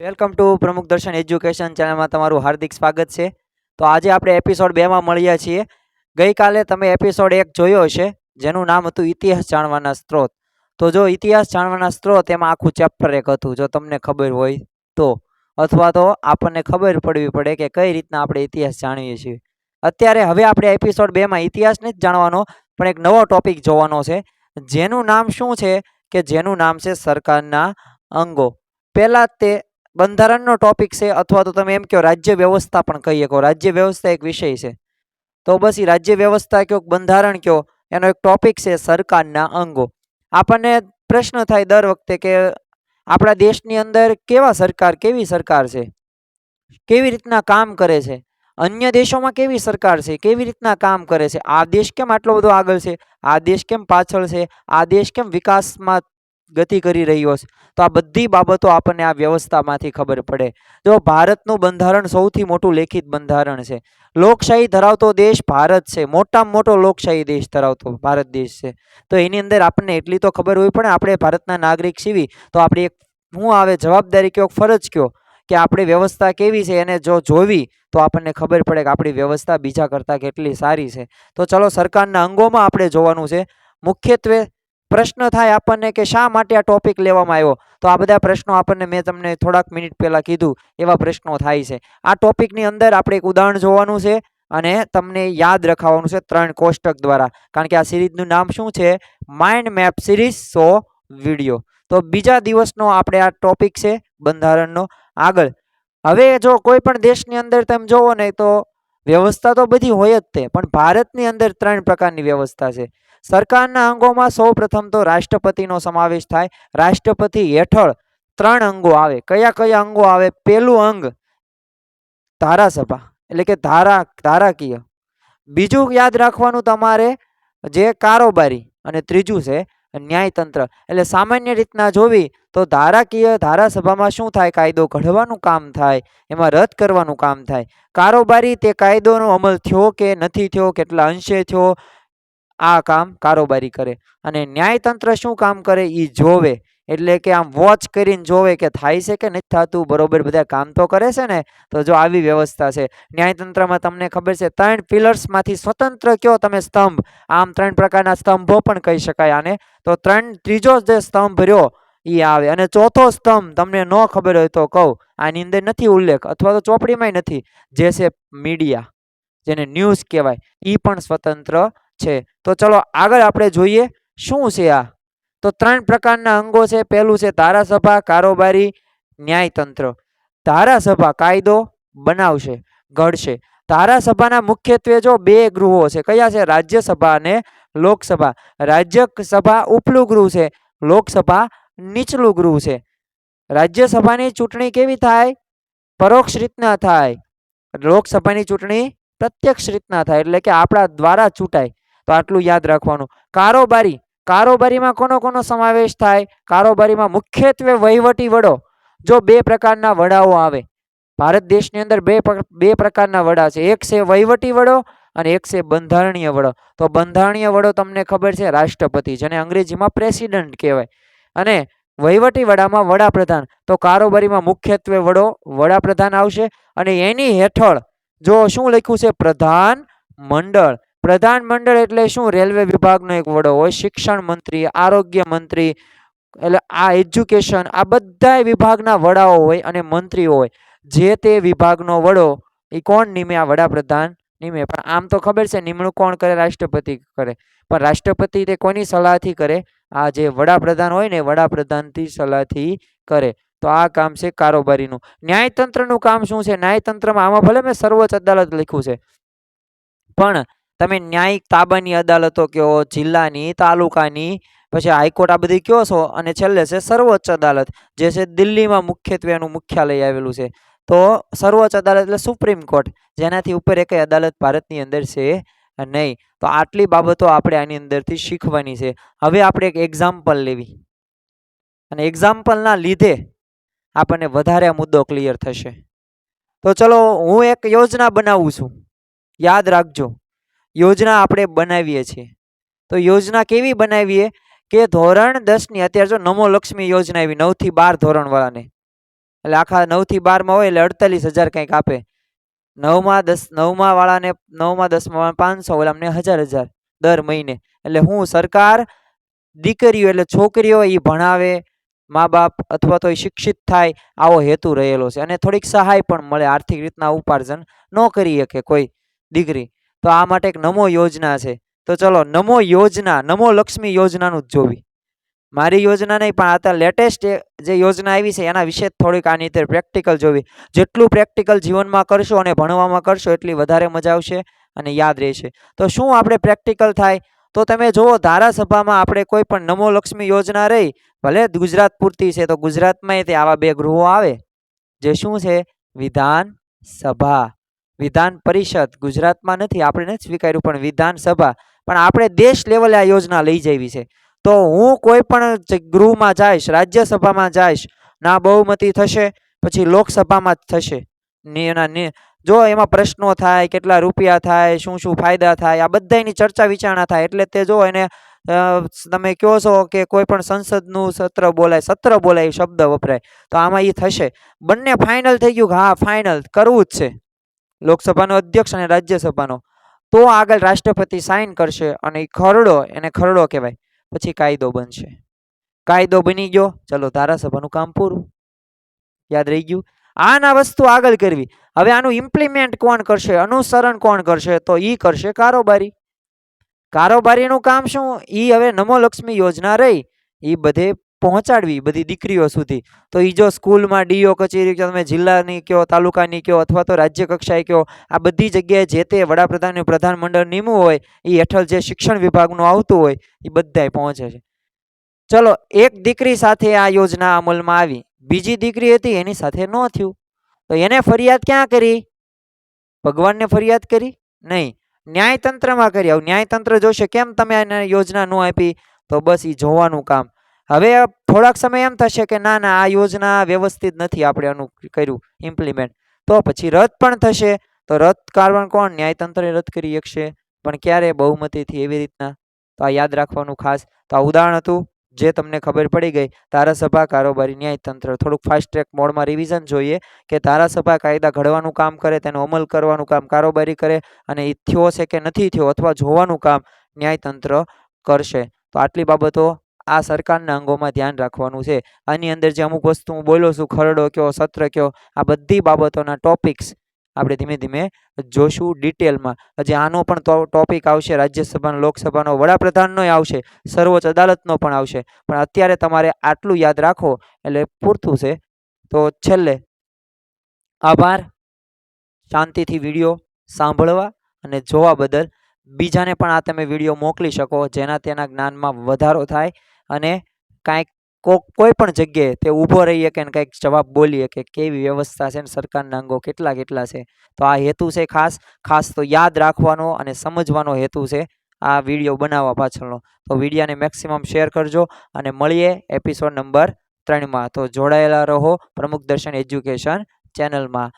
Welcome to પ્રમુખ દર્શન education ચેનલમાં તમારું હાર્દિક સ્વાગત છે. તો આજે આપણે એપિસોડ 2માં મળ્યા છીએ. ગઈકાલે તમે એપિસોડ 1 જોયો હશે, જેનું નામ હતું ઇતિહાસ જાણવાના સ્ત્રોત. તો જો ઇતિહાસ જાણવાના સ્ત્રોત એમાં આખું ચેપ્ટર એક હતું, જો તમને ખબર હોય તો, અથવા તો આપણને ખબર પડવી પડે કે કઈ રીતના આપણે ઇતિહાસ જાણીએ છીએ. અત્યારે હવે આપણે એપિસોડ 2માં ઇતિહાસ નથી જાણવાનો, પણ એક નવો ટોપિક જોવાનો છે, જેનું નામ શું છે કે જેનું નામ છે સરકારના અંગો. પહેલા તે બંધારણનો ટોપિક છે, અથવા તો તમે એમ કહો રાજ્ય વ્યવસ્થા પણ કહી શકો. રાજ્ય વ્યવસ્થા એક વિષય છે, તો બસ એ રાજ્ય વ્યવસ્થા કયો બંધારણ કયો એનો એક ટોપિક છે સરકારના અંગો. આપણને પ્રશ્ન થાય દર વખતે કે આપણા દેશની અંદર કેવી સરકાર છે, કેવી રીતના કામ કરે છે, અન્ય દેશોમાં કેવી સરકાર છે, કેવી રીતના કામ કરે છે, આ દેશ કેમ આટલો બધો આગળ છે, આ દેશ કેમ પાછળ છે, આ દેશ કેમ વિકાસમાં ગતિ કરી રહ્યો છે. તો આ બધી બાબતો આપણને આ વ્યવસ્થામાંથી ખબર પડે. જો ભારતનું બંધારણ સૌથી મોટું લેખિત બંધારણ છે. લોકશાહી ધરાવતો દેશ ભારત છે, મોટામાં મોટો લોકશાહી દેશ ધરાવતો ભારત દેશ છે. તો એની અંદર આપણને એટલી તો ખબર હોય પણ આપણે ભારતના નાગરિક સીવી તો આપણી એક શું આવે જવાબદારી કયો ફરજ કયો કે આપણી વ્યવસ્થા કેવી છે એને જો જોવી તો આપણને ખબર પડે કે આપણી વ્યવસ્થા બીજા કરતાં કેટલી સારી છે. તો ચલો સરકારના અંગોમાં આપણે જોવાનું છે. મુખ્યત્વે પ્રશ્ન થાય આપણને કે શા માટે આ ટોપિક લેવામાં આવ્યો, તો આ બધા પ્રશ્નો આપણને મેં તમને થોડાક મિનિટ પહેલાં કીધું એવા પ્રશ્નો થાય છે. આ ટોપિકની અંદર આપણે એક ઉદાહરણ જોવાનું છે અને તમને યાદ રખાવાનું છે 3 કોષ્ટક દ્વારા, કારણ કે આ સિરીઝનું નામ શું છે? Mind map series 100 video. તો બીજા દિવસનો આપણે આ ટોપિક છે બંધારણનો. આગળ હવે જો કોઈ પણ દેશની અંદર તમે જોવો ને તો વ્યવસ્થા તો બધી હોય જ તે, પણ ભારતની અંદર 3 પ્રકારની વ્યવસ્થા છે. સરકારના અંગોમાં સૌ પ્રથમ તો રાષ્ટ્રપતિનો સમાવેશ થાય. રાષ્ટ્રપતિ હેઠળ 3 અંગો આવે. કયા કયા અંગો આવે? પહેલું અંગ ધારાસભા, એટલે કે ધારાકીય. બીજું યાદ રાખવાનું તમારે જે કારોબારી, અને ત્રીજું છે ન્યાયતંત્ર. એટલે સામાન્ય રીતના જોવી તો ધારાસભામાં શું થાય? કાયદો ઘડવાનું કામ થાય, એમાં રદ કરવાનું કામ થાય. કારોબારી તે કાયદોનો અમલ થયો કે નથી થયો, કેટલા અંશે થયો, આ કામ કારોબારી કરે. અને ન્યાયતંત્ર શું કામ કરે? એ જોવે, એટલે કે આમ વોચ કરીને જોવે કે થાય છે કે નથી થતું, બરોબર બધા કામ તો કરે છે ને. તો જો આવી વ્યવસ્થા છે ન્યાયતંત્રમાં. તમને ખબર છે 3 પિલર્સમાંથી સ્વતંત્ર કયો તમે સ્તંભ, આમ 3 પ્રકારના સ્તંભો પણ કહી શકાય આને. તો ત્રીજો જે સ્તંભ રહ્યો એ આવે. અને ચોથો સ્તંભ તમને ન ખબર હોય તો કહું, આની અંદર નથી ઉલ્લેખ, અથવા તો ચોપડીમાં નથી, જે છે મીડિયા, જેને ન્યૂઝ કહેવાય, એ પણ સ્વતંત્ર છે. તો ચલો આગળ આપણે જોઈએ શું છે આ. તો 3 પ્રકારના અંગો છે. પહેલું છે ધારાસભા, કારોબારી, ન્યાયતંત્ર. ધારાસભા કાયદો બનાવશે, ઘડશે. ધારાસભાના મુખ્યત્વે જો 2 ગૃહો છે. કયા છે? રાજ્યસભા અને લોકસભા. રાજ્યસભા ઉપલું ગૃહ છે, લોકસભા નીચલું ગૃહ છે. રાજ્યસભાની ચૂંટણી કેવી થાય? પરોક્ષ રીતના થાય. લોકસભાની ચૂંટણી પ્રત્યક્ષ રીતના થાય, એટલે કે આપણા દ્વારા ચૂંટાય. તો આટલું યાદ રાખવાનું. કારોબારીમાં કોનો સમાવેશ થાય? કારોબારીમાં મુખ્યત્વે વહીવટી વડો. જો 2 પ્રકારના વડાઓ આવે ભારત દેશની અંદર, બે પ્રકારના વડા છે. એક છે વહીવટી વડો અને એક છે બંધારણીય વડો. તો બંધારણીય વડો તમને ખબર છે રાષ્ટ્રપતિ, જેને અંગ્રેજીમાં પ્રેસિડેન્ટ કહેવાય. અને વહીવટી વડામાં વડાપ્રધાન. તો કારોબારીમાં મુખ્યત્વે વડાપ્રધાન આવશે, અને એની હેઠળ જો શું લખ્યું છે? પ્રધાન મંડળ. પ્રધાન મંડળ એટલે શું? રેલવે વિભાગનો એક વડો હોય, શિક્ષણ મંત્રી, આરોગ્ય મંત્રી, એટલે આ એજ્યુકેશન, આ બધા વિભાગના વડાઓ હોય અને મંત્રીઓ હોય. જે તે વિભાગનો વડો એ કોણ નિમે? આ વડાપ્રધાન નિમે. પણ આમ તો ખબર છે નિમણૂક કોણ કરે? રાષ્ટ્રપતિ કરે. પણ રાષ્ટ્રપતિ તે કોની સલાહથી કરે? આ જે વડાપ્રધાન હોય ને, વડાપ્રધાનથી સલાહથી કરે. તો આ કામ છે કારોબારીનું. ન્યાયતંત્રનું કામ શું છે? ન્યાયતંત્રમાં આમાં ભલે મેં સર્વોચ્ચ અદાલત લખ્યું છે, પણ તમે ન્યાયિક તાબાની અદાલતો કયો, જિલ્લાની, તાલુકાની, પછી હાઈકોર્ટ, આ બધી કયો છો. અને છેલ્લે છે સર્વોચ્ચ અદાલત, જે છે દિલ્હીમાં મુખ્યત્વે એનું મુખ્યાલય આવેલું છે. તો સર્વોચ્ચ અદાલત એટલે સુપ્રીમ કોર્ટ, જેનાથી ઉપર એકેય અદાલત ભારતની અંદર છે નહીં. તો આટલી બાબતો આપણે આની અંદરથી શીખવાની છે. હવે આપણે એક એક્ઝામ્પલ લેવી, અને એક્ઝામ્પલના લીધે આપણને વધારે મુદ્દો ક્લિયર થશે. તો ચલો હું એક યોજના બનાવું છું, યાદ રાખજો. યોજના આપણે બનાવીએ છીએ, તો યોજના કેવી બનાવીએ કે ધોરણ 10ની અત્યારે જો નમો લક્ષ્મી યોજના આવી 9 થી 12 ધોરણ વાળાને, એટલે આખા 9 થી 12 હોય એટલે 48,000 કંઈક આપે. 9માં વાળાને 9માં 10માં 500, ઓલામને 1000 દર મહિને. એટલે હું સરકાર દીકરીઓ એટલે છોકરીઓ એ ભણાવે, મા બાપ અથવા તો એ શિક્ષિત થાય આવો હેતુ રહેલો છે. અને થોડીક સહાય પણ મળે, આર્થિક રીતના ઉપાર્જન ન કરી શકે કોઈ દીકરી. તો આ માટે એક નમો યોજના છે. તો ચલો નમો યોજના, નમો લક્ષ્મી યોજનાનું જ જોવી. મારી યોજના નહીં પણ આ લેટેસ્ટ જે યોજના આવી છે એના વિશે થોડીક આની અંદર પ્રેક્ટિકલ જોવી. જેટલું પ્રેક્ટિકલ જીવનમાં કરશો અને ભણવામાં કરશો એટલી વધારે મજા આવશે અને યાદ રહેશે. તો શું આપણે પ્રેક્ટિકલ થાય? તો તમે જુઓ, ધારાસભામાં આપણે કોઈ પણ નમો લક્ષ્મી યોજના રહી, ભલે ગુજરાત પૂરતી છે, તો ગુજરાતમાં તે આવા 2 ગૃહો આવે જે શું છે? વિધાન સભા, વિધાન પરિષદ. ગુજરાતમાં નથી, આપણે નથી સ્વીકાર્યું, પણ વિધાનસભા. પણ આપણે દેશ લેવલે આ યોજના લઈ જવી છે. તો હું કોઈ પણ ગૃહમાં જઈશ, રાજ્યસભામાં જઈશ, ના બહુમતી થશે, પછી લોકસભામાં જ થશે. જો એમાં પ્રશ્નો થાય, કેટલા રૂપિયા થાય, શું શું ફાયદા થાય, આ બધાની ચર્ચા વિચારણા થાય. એટલે તે જો એને તમે કહો છો કે કોઈ પણ સંસદનું સત્ર બોલાય શબ્દ વપરાય, તો આમાં એ થશે. બંને ફાઇનલ થઈ ગયું કે હા ફાઇનલ કરવું જ છે, લોકસભાનો અધ્યક્ષ અને રાજ્યસભાનો. તો આગળ રાષ્ટ્રપતિ સાઇન કરશે અને એને ખરડો કહેવાય. પછી કાયદો બનશે. કાયદો બની ગયો, ચલો ધારાસભાનું કામ પૂરું. યાદ રહી ગયું. આના વસ્તુ આગળ કરવી. હવે આનું ઇમ્પ્લિમેન્ટ કોણ કરશે, અનુસરણ કોણ કરશે? તો ઈ કરશે કારોબારી. કારોબારીનું કામ શું? ઈ હવે નમો લક્ષ્મી યોજના રહી, ઈ બધે પહોંચાડવી બધી દીકરીઓ સુધી. તો ઈ જો સ્કૂલમાં ડીઓ કચેરી, તમે જિલ્લાની કયો, તાલુકાની કયો, અથવા તો રાજ્ય કક્ષાએ કયો, આ બધી જગ્યાએ જે તે વડાપ્રધાનનું પ્રધાનમંડળ નીમવું હોય એ હેઠળ જે શિક્ષણ વિભાગનું આવતું હોય એ બધાય પહોંચે છે. ચલો, એક દીકરી સાથે આ યોજના અમલમાં આવી, બીજી દીકરી હતી એની સાથે ન થયું, તો એને ફરિયાદ ક્યાં કરી? ભગવાનને ફરિયાદ કરી? નહીં, ન્યાયતંત્રમાં કરી. આવું ન્યાયતંત્ર જોશે કેમ તમે આને યોજના ન આપી, તો બસ એ જોવાનું કામ. હવે થોડાક સમય એમ થશે કે ના ના, આ યોજના વ્યવસ્થિત નથી, આપણે આનું કર્યું ઇમ્પ્લિમેન્ટ, તો પછી રદ પણ થશે. તો રદ કારણ કોણ? ન્યાયતંત્રે રદ કરી શકશે, પણ ક્યારે? બહુમતીથી. એવી રીતના. તો આ યાદ રાખવાનું ખાસ. તો આ ઉદાહરણ હતું જે તમને ખબર પડી ગઈ. ધારાસભા, કારોબારી, ન્યાયતંત્ર. થોડુંક ફાસ્ટ ટ્રેક મોડમાં રિવિઝન જોઈએ કે ધારાસભા કાયદા ઘડવાનું કામ કરે, તેનો અમલ કરવાનું કામ કારોબારી કરે, અને એ થયો છે કે નથી થયો અથવા જોવાનું કામ ન્યાયતંત્ર કરશે. તો આટલી બાબતો આ સરકારના અંગોમાં ધ્યાન રાખવાનું છે. આની અંદર જે અમુક વસ્તુ હું બોલ્યો છું, ખરડો કયો, સત્ર કયો, આ બધી બાબતોના ટોપિક્સ આપણે ધીમે ધીમે જોશું ડિટેલમાં. હજી આનો પણ ટોપિક આવશે, રાજ્યસભાનો, લોકસભાનો, વડાપ્રધાનનો આવશે, સર્વોચ્ચ અદાલતનો પણ આવશે. પણ અત્યારે તમારે આટલું યાદ રાખો એટલે પૂરતું છે. તો છેલ્લે આભાર શાંતિથી વિડીયો સાંભળવા અને જોવા બદલ. બીજાને પણ આ તમે વિડીયો મોકલી શકો, જેના તેના જ્ઞાનમાં વધારો થાય અને કાંઈક કોઈ પણ જગ્યાએ તે ઊભો રહી શકે ને કંઈક જવાબ બોલી શકે, કેવી વ્યવસ્થા છે ને સરકારના અંગો કેટલા કેટલા છે. તો આ હેતુ છે ખાસ તો યાદ રાખવાનો અને સમજવાનો હેતુ છે આ વિડીયો બનાવવા પાછળનો. તો વિડીયાને મેક્સિમમ શેર કરજો અને મળીએ એપિસોડ નંબર 3માં. તો જોડાયેલા રહો પ્રમુખ દર્શન એજ્યુકેશન ચેનલમાં.